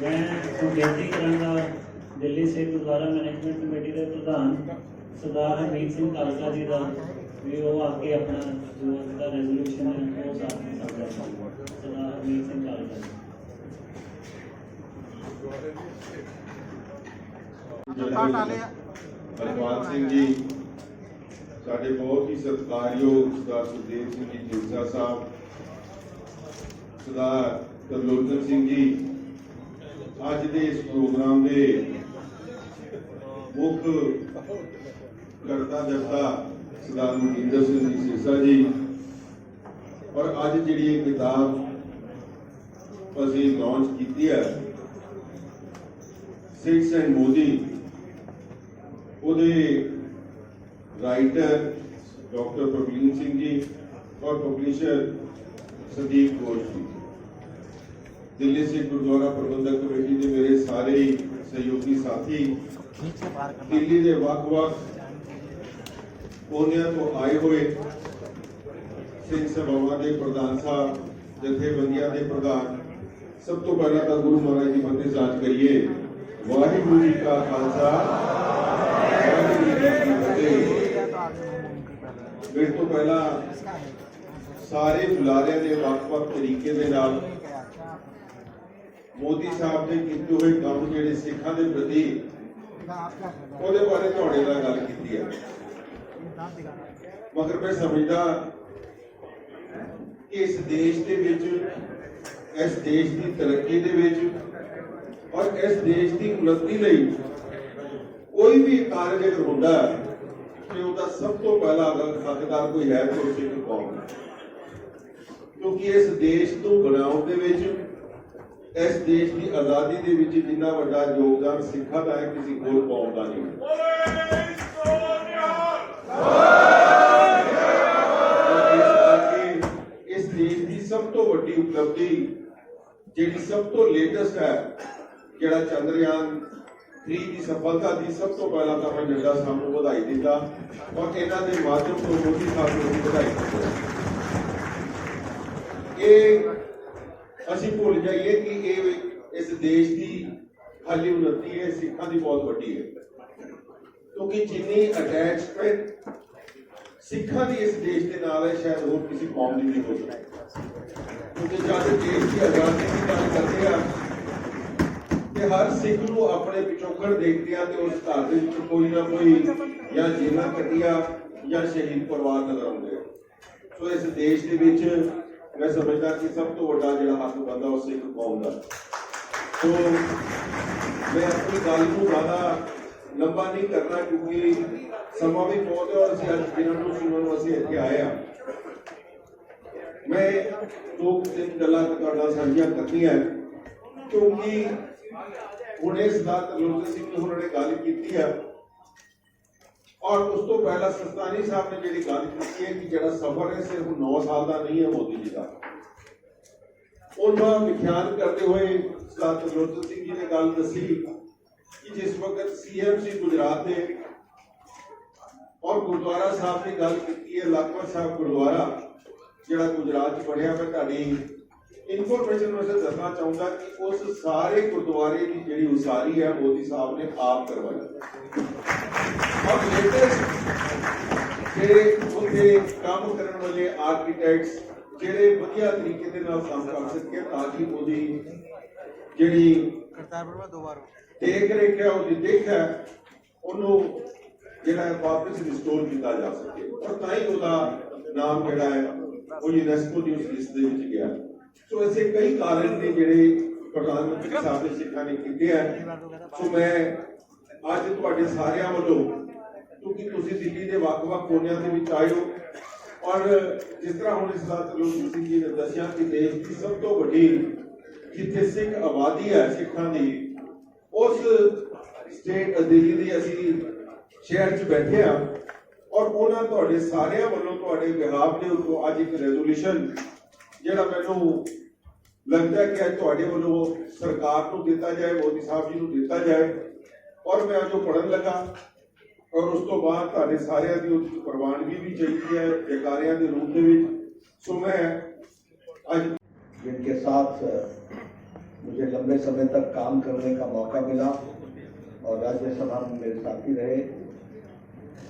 मैं बेनती करांगा Delhi Sikh gurdwara management committee के प्रधान सरदार हरमीत सिंह खालसा जी का भी वो आके अपना जो उनका रेजोल्यूशन है वो साथ में साझा करेंगे। सरदार हरमीत सिंह खालसा जी। हरपाल सिंह जी, साढ़े बहुत ही सत्कारयोग सरदार सुखदेव सिंह जी ढींडसा साहब, सरदार तरलोचन सिंह जी, अज के इस प्रोग्राम के मुख्य करता धरता सरदार मनजिंदर सिंह जी सिरसा जी, और अज जी किताब असी लॉन्च की है सिक्स एंड मोदी, उहदे राइटर डॉक्टर प्रवीण सिंह जी और पब्लिशर संदीप घोष जी, दिल्ली सिख गुरुद्वारा प्रबंधक कमेटी के मेरे सारे ही सहयोगी साथी, दिल्ली के वख-वख कोनिया तो आए हुए सिंह सभावां के प्रधान साहब, जथेबंदियां के प्रधान, सब तो पहला तो गुरु महाराज की फतेह साज करिए। वाहिगुरू जी का खालसा, वाहिगुरू जी की फतेह। मेरे तो पहला सारे बुलारियां ने वख-वख तरीके दे नाल मोदी साहब ने कीते हुए काम जिहड़े सिखां दे प्रति ਉਹਦੇ बारे ਤੁਹਾਡੇ ਨਾਲ ਗੱਲ ਕੀਤੀ है, मगर मैं समझदा कि इस देश के विच, इस देश की तरक्की दे विच और इस देश की उन्नति लई कोई भी कार्य अगर होंदा ते उसदा सब तो पहला अगर हकदार कोई है तो सिख कौम है, क्योंकि इस देश को बनाउण दे विच, इस देश की आजादी के विच जिन्ना वड्डा योगदान सिखा का है, किसी होर कौम का नहीं। इस देश की सब तो वड्डी उपलब्धि जिहड़ी सब तो लेटेस्ट है, जिहड़ा चंद्रयान 3 की सफलता की सब तो पहला तो मैं नड्डा साहब को बधाई दिंदा और इन्हां दे माध्यम तो मोदी साहब को भी बधाई दिंदा। असी भुल जाइए कि ये इस देश की खाली उन्नति है, सिखा की बहुत बड़ी है, क्योंकि जिन्नी अटैचमेंट सिखा की इस देश के नाल है शायद और किसी कौम की नहीं हो सकती। क्योंकि जब देश की आजादी की गल करते हैं हर सिख को अपने पिछोकड़ देखते हैं तो उस घर के कोई ना कोई या जेल कटिया या शहीद परिवार नजर आते हैं। तो इस देश के विच मैं समझदा कि सब तो बड़ा जिहड़ा हक बनदा उस सिख कौम का। तो मैं अपनी गल को ज़्यादा लंबा नहीं करना क्योंकि समा भी बहुत है और असीं अज जिन्हां सुनन असीं इत्थे आए हैं। मैं 2-3 गल्लां तुहाडे नाल साझीआं करनियां क्योंकि हुणे सरदार तरलोचन सिंह जी होरां ने गल कीती है और उस तो पहला सस्तानी साहब ने जी गल की है कि जो सफर है सिर्फ 9 साल का नहीं है मोदी जी का। उन्होंने व्याख्यान करते हुए सरदार तरलोचन सिंह जी ने गल दसी कि जिस वक्त CMC गुजरात ने और गुरुद्वारा साहब ने गल की है लाखपत साहब गुरुद्वारा जो गुजरात बनया, मैं ताड़ी इनफॉर्मेशन वैसे दसना चाहूंगा कि उस सारे गुरुद्वारे की जी उसारी है मोदी साहब ने आप करवाई और लेटेस्ट जेडे उनके काम करने वाले आर्किटेक्ट्स जेडे वधिया तरीके दे नाल काम कर सके ताकि ओदी जेडी देख रेख है ओदी देख है ओनू जेड़ा वापस रिस्टोर किया जा सके और ताई ओदा नाम जेड़ा है वो यूनेस्को की उस लिस्ट दे विच गया। सो ऐसे कई कारण ने जेडे प्रधानमंत्री साहब ने सिखा ने कीते हैं। सो मैं अज तुहाडे सारियां वल्लों क्योंकि तुसीं दिल्ली के वख-वख कोनियां दे विच आए हो और जिस तरह हुण सरदार तरलोचन सिंह जी ने दस्सिया कि देश की सब तो वड्डी जिथे सिख आबादी है सिखां दी उस स्टेट दिल्ली दी असीं शहर च बैठे हाँ और उन्हां तुहाडे सारियां वल्लों तुहाडे बिहाफ दे उत्तों अज एक रेजोल्यूशन जिहड़ा मैनूं लगता है कि अज तुहाडे वल्लों सरकार को दिता जाए, मोदी साहब जी को दिता जाए और मैं जो पढ़न लगा और उस तो बाद तुहाडे सारियां दी उस प्रवानगी भी चाहिए है जयकारियां के रूप में। सो मैं आज जिनके साथ मुझे लंबे समय तक काम करने का मौका मिला और राज्यसभा में मेरे साथी रहे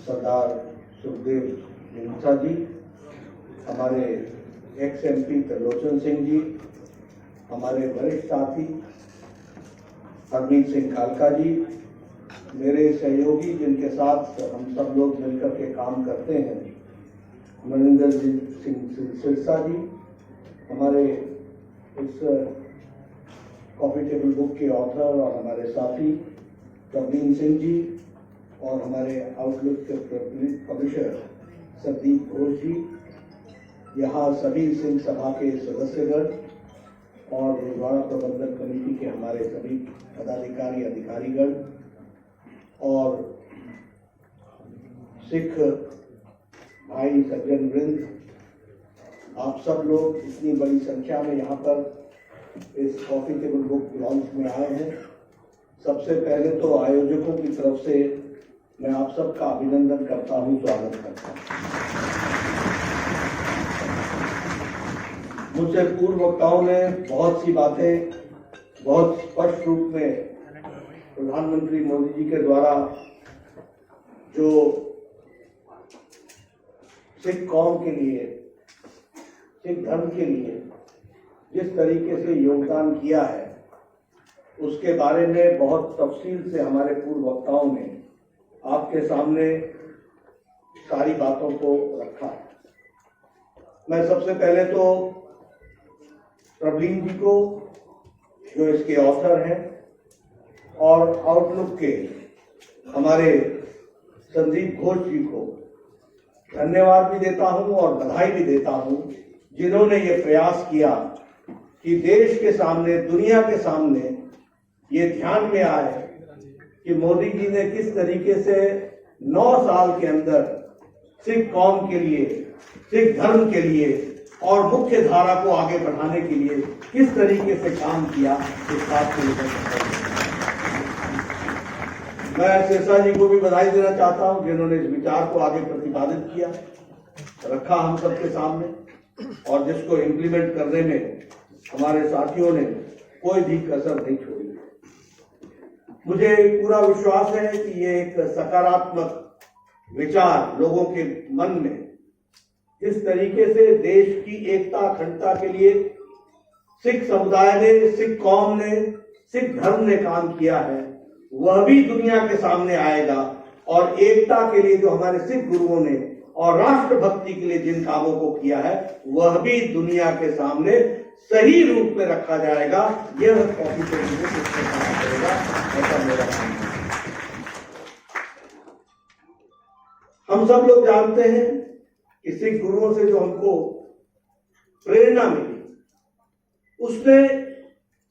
सरदार सुखदेव ढींडसा जी, हमारे एक्स MP त्रिलोचन सिंह जी, हमारे वरिष्ठ साथी हरमीत सिंह कालका जी, मेरे सहयोगी जिनके साथ हम सब लोग मिलकर के काम करते हैं मनिंदर सिंह सिरसा जी, हमारे इस कॉफी टेबल बुक के ऑथर और हमारे साथी प्रवीण सिंह जी और हमारे आउटलुक के पब्लिशर संदीप घोष जी, यहाँ सभी सिंह सभा के सदस्यगण और गुरुद्वारा प्रबंधन कमेटी के हमारे सभी पदाधिकारी अधिकारीगण और सिख भाई सज्जन वृंद, आप सब लोग इतनी बड़ी संख्या में यहाँ पर इस कॉफी टेबल बुक लॉन्च में आए हैं। सबसे पहले तो आयोजकों की तरफ से मैं आप सबका अभिनंदन करता हूँ, स्वागत करता हूँ। मुझसे पूर्व वक्ताओं ने बहुत सी बातें बहुत स्पष्ट रूप में प्रधानमंत्री मोदी जी के द्वारा जो सिख कौम के लिए, सिख धर्म के लिए जिस तरीके से योगदान किया है उसके बारे में बहुत तफसील से हमारे पूर्व वक्ताओं ने आपके सामने सारी बातों को रखा है। मैं सबसे पहले तो प्रवीण जी को, जो इसके ऑथर हैं, और आउटलुक के हमारे संदीप घोष जी को धन्यवाद भी देता हूं और बधाई भी देता हूं, जिन्होंने ये प्रयास किया कि देश के सामने, दुनिया के सामने ये ध्यान में आए कि मोदी जी ने किस तरीके से 9 साल के अंदर सिख कौम के लिए, सिख धर्म के लिए और मुख्य धारा को आगे बढ़ाने के लिए किस तरीके से काम किया, इस बात को लेकर मैं सिरसा जी को भी बधाई देना चाहता हूं, जिन्होंने इस विचार को आगे प्रतिपादित किया, रखा हम सबके सामने और जिसको इम्प्लीमेंट करने में हमारे साथियों ने कोई भी कसर नहीं छोड़ी। मुझे पूरा विश्वास है कि ये एक सकारात्मक विचार लोगों के मन में, जिस तरीके से देश की एकता अखंडता के लिए सिख समुदाय ने, सिख कौम ने, सिख धर्म ने काम किया है, वह भी दुनिया के सामने आएगा और एकता के लिए जो हमारे सिख गुरुओं ने और राष्ट्रभक्ति के लिए जिन कामों को किया है वह भी दुनिया के सामने सही रूप में रखा जाएगा। यह कॉफी टेबल बुक करेगा, ऐसा मेरा मानना है। हम सब लोग जानते हैं कि सिख गुरुओं से जो हमको प्रेरणा मिली, उसने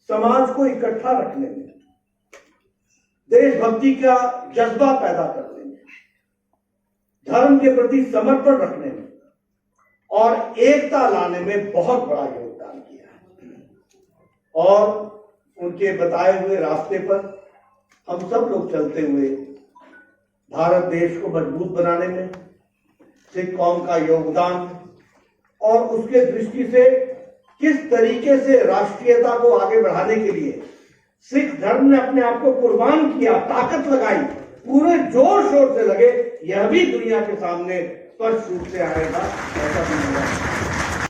समाज को इकट्ठा रखने में, देशभक्ति का जज्बा पैदा करने में, धर्म के प्रति समर्पण रखने में और एकता लाने में बहुत बड़ा योगदान किया है। और उनके बताए हुए रास्ते पर हम सब लोग चलते हुए भारत देश को मजबूत बनाने में सिख कौम का योगदान और उसके दृष्टि से किस तरीके से राष्ट्रीयता को आगे बढ़ाने के लिए सिख धर्म ने अपने आप को कुर्बान किया, ताकत लगाई, पूरे जोर शोर से लगे, यह भी दुनिया के सामने स्पष्ट रूप से आएगा, ऐसा भी होगा।